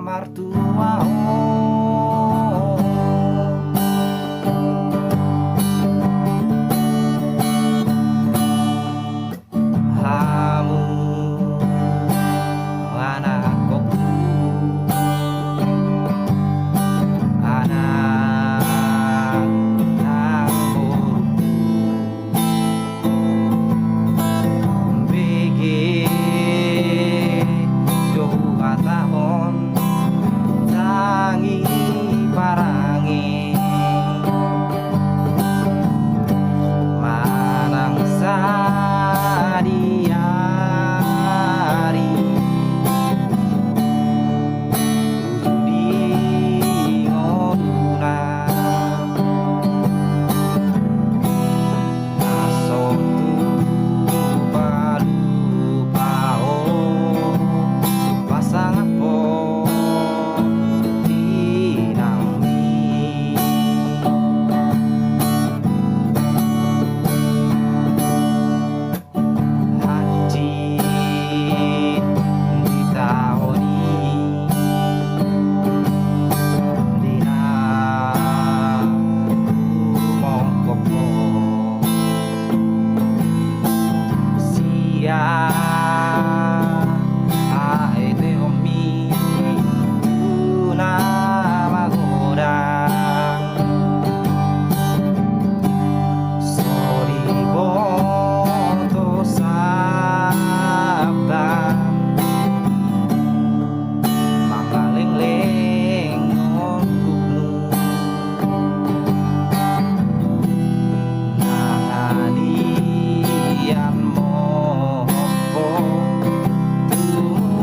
martuao. Hamu anak koku, anak nangku bigi jauh tahun tangi parangi manang sadiari ujudi ngoduna nasotu palupao pasangan po tinami haji ditahoni dina mongkoko sia aete omi tuna magodang soriboto sabdan mangaling-ling nguknu nangadian moko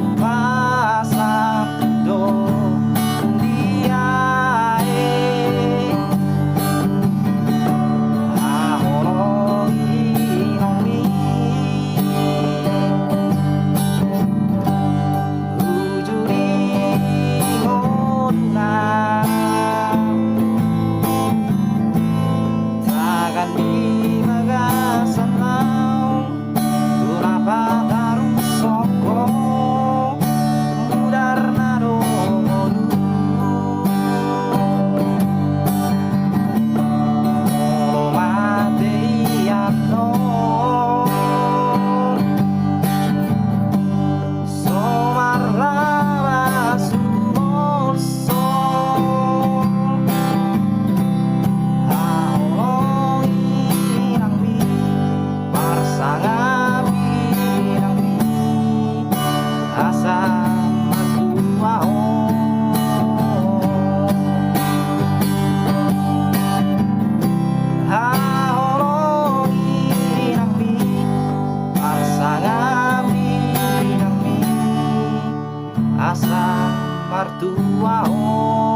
tumpasap do diae ahoroi nomi ujuri ngoduna takkan dimagasan lau tulapa taruh soko mudar nado ngodu mati atno somar lava sumoso haoi nangmi parsangapi nangmi asa martuao haoi nangmi parsangapi nangmi asa martuao.